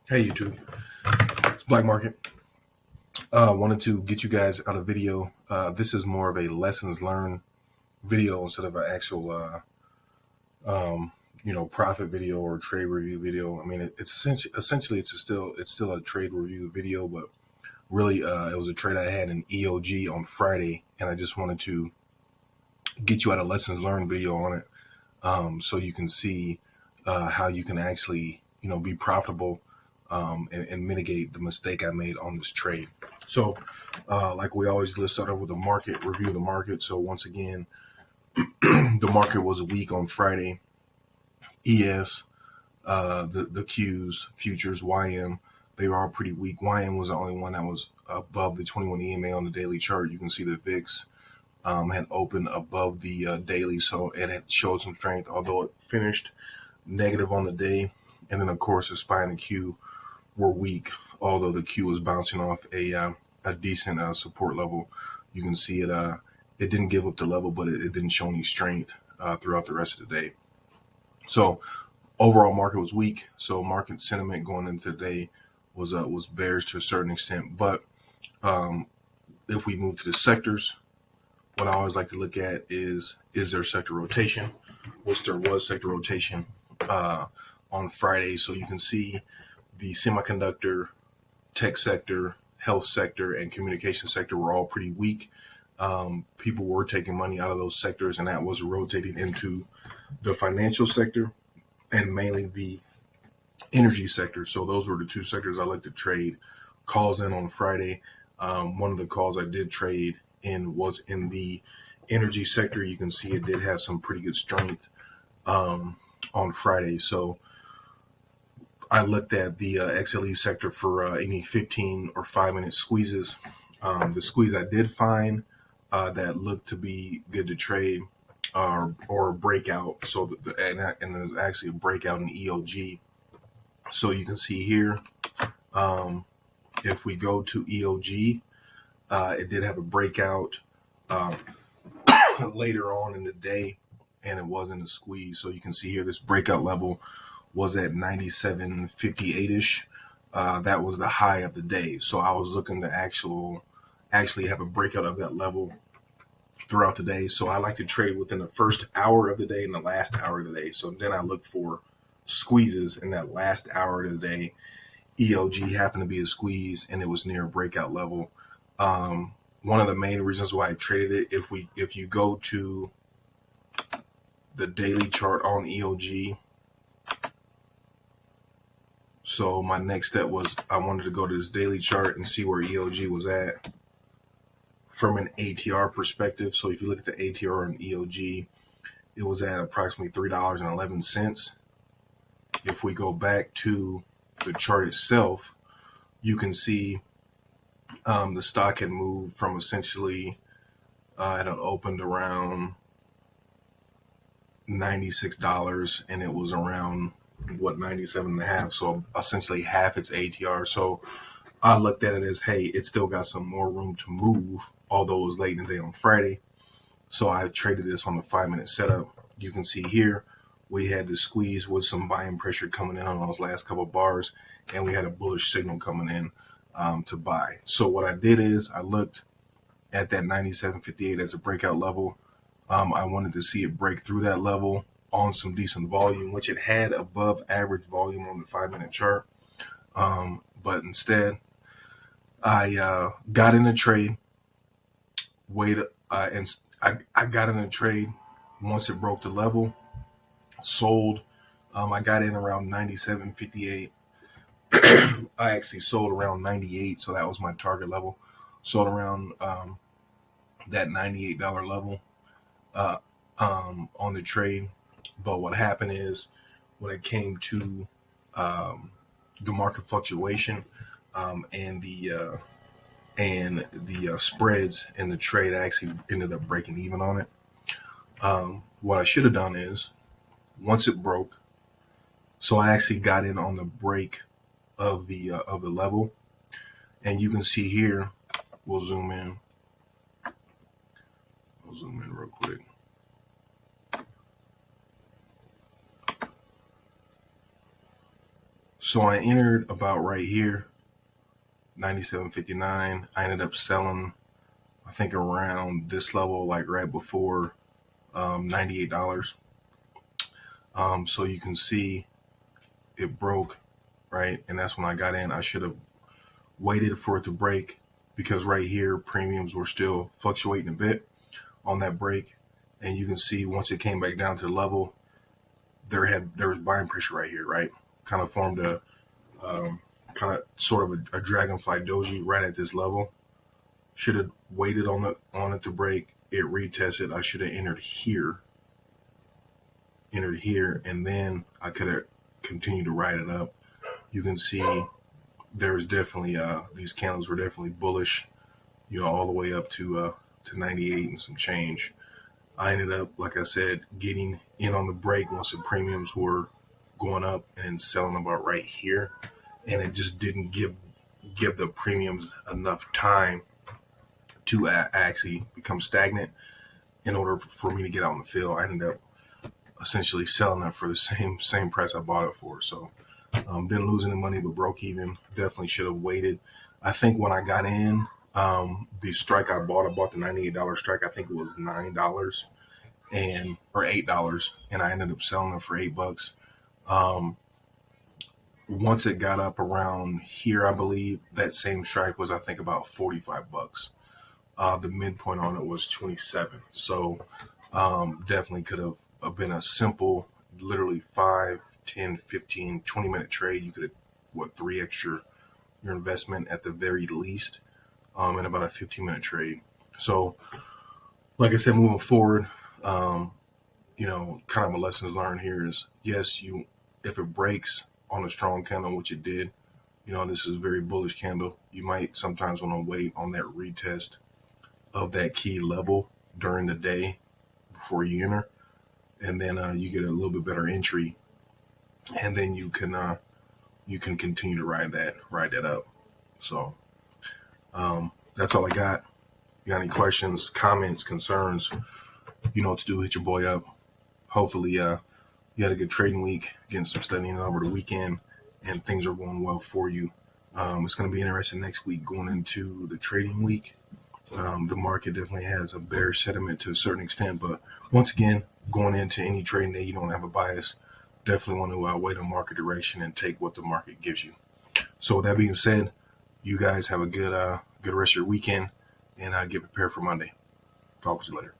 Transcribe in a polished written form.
Hey YouTube, it's Black Market. Wanted to get you guys out a video. This is more of a lessons learned video instead of an actual, profit video or trade review video. I mean, it's essentially it's still a trade review video, but really, it was a trade I had in EOG on Friday, and I just wanted to get you out a lessons learned video on it, so you can see how you can actually be profitable and mitigate the mistake I made on this trade. So, like we always, let's start off with the market, review the market. So once again, the market was weak on Friday. ES, the Qs, futures, YM, they were all pretty weak. YM was the only one that was above the 21 EMA on the daily chart. You can see the VIX had opened above the daily, so it had showed some strength, although it finished negative on the day. And then, of course, the SPY and the Q were weak, although the Q was bouncing off a decent support level. You can see it it didn't give up the level, but it didn't show any strength throughout the rest of the day. So overall market was weak. So market sentiment going into today was bearish to a certain extent. But if we move to the sectors, what I always like to look at is there sector rotation, which there was sector rotation on Friday. So you can see the semiconductor, tech sector, health sector, and communication sector were all pretty weak. People were taking money out of those sectors, and that was rotating into the financial sector and mainly the energy sector. So those were the two sectors I like to trade calls in on Friday. One of the calls I did trade in was in the energy sector. You can see it did have some pretty good strength on Friday. So I looked at the XLE sector for any 15 or 5-minute squeezes. The squeeze I did find that looked to be good to trade or a breakout. So and there's actually a breakout in EOG. So you can see here, if we go to EOG, it did have a breakout later on in the day, and it wasn't a squeeze. So you can see here this breakout level was at 97.58-ish. That was the high of the day. So I was looking to actually have a breakout of that level throughout the day. So I like to trade within the first hour of the day and the last hour of the day. So then I look for squeezes in that last hour of the day. EOG happened to be a squeeze, and it was near a breakout level. One of the main reasons why I traded it, if you go to the daily chart on EOG, so my next step was I wanted to go to this daily chart and see where EOG was at from an ATR perspective. So if you look at the ATR on EOG, it was at approximately $3.11. If we go back to the chart itself, you can see the stock had moved from essentially it had opened around $96, and it was around 97.5, so essentially half its ATR. So I looked at it as, hey, it still got some more room to move, although it was late in the day on Friday. So I traded this on the 5-minute setup. You can see here we had the squeeze with some buying pressure coming in on those last couple of bars, and we had a bullish signal coming in to buy. So what I did is I looked at that 97.58 as a breakout level. I wanted to see it break through that level on some decent volume, which it had above average volume on the 5-minute chart. But instead, I got in a trade, and I got in a trade once it broke the level, sold. I got in around 97.58. I actually sold around 98, so that was my target level. Sold around that $98 level on the trade. But what happened is when it came to the market fluctuation and the spreads in the trade, I actually ended up breaking even on it. What I should have done is once it broke, so I actually got in on the break of the level, and you can see here. We'll zoom in real quick. So I entered about right here, 97.59. I ended up selling, I think, around this level, like right before $98. So you can see it broke, right? And that's when I got in. I should have waited for it to break, because right here premiums were still fluctuating a bit on that break. And you can see once it came back down to the level, there was buying pressure right here, right? Kind of formed a kind of sort of a dragonfly doji right at this level. Should have waited on it to break. It retested. I should have entered here, and then I could have continued to ride it up. You can see there's definitely these candles were definitely bullish, all the way up to 98 and some change. I ended up, like I said, getting in on the break once the premiums were going up and selling about right here, and it just didn't give the premiums enough time to actually become stagnant in order for me to get out in the field. I ended up essentially selling it for the same price I bought it for. So didn't lose any money, but broke even. Definitely should have waited. I think when I got in, the strike I bought the $98 strike. I think it was $9 or $8, and I ended up selling it for $8. Once it got up around here, I believe that same strike was, I think, about $45. The midpoint on it was 27. So definitely could have been a simple, literally 5, 10, 15, 20-minute trade. You could have, 3x your investment at the very least, in about a 15-minute trade. So, like I said, moving forward, kind of a lessons learned here is, yes, if it breaks on a strong candle, which it did, this is a very bullish candle, you might sometimes want to wait on that retest of that key level during the day before you enter, and then you get a little bit better entry, and then you can continue to ride that up. So that's all I got. You got any questions, comments, concerns, you know what to do. Hit your boy up. Hopefully you had a good trading week, getting some studying over the weekend, and things are going well for you. It's going to be interesting next week going into the trading week. The market definitely has a bearish sentiment to a certain extent, but once again, going into any trading day, you don't have a bias. Definitely want to wait on market direction and take what the market gives you. So with that being said, you guys have a good rest of your weekend, and get prepared for Monday. Talk to you later.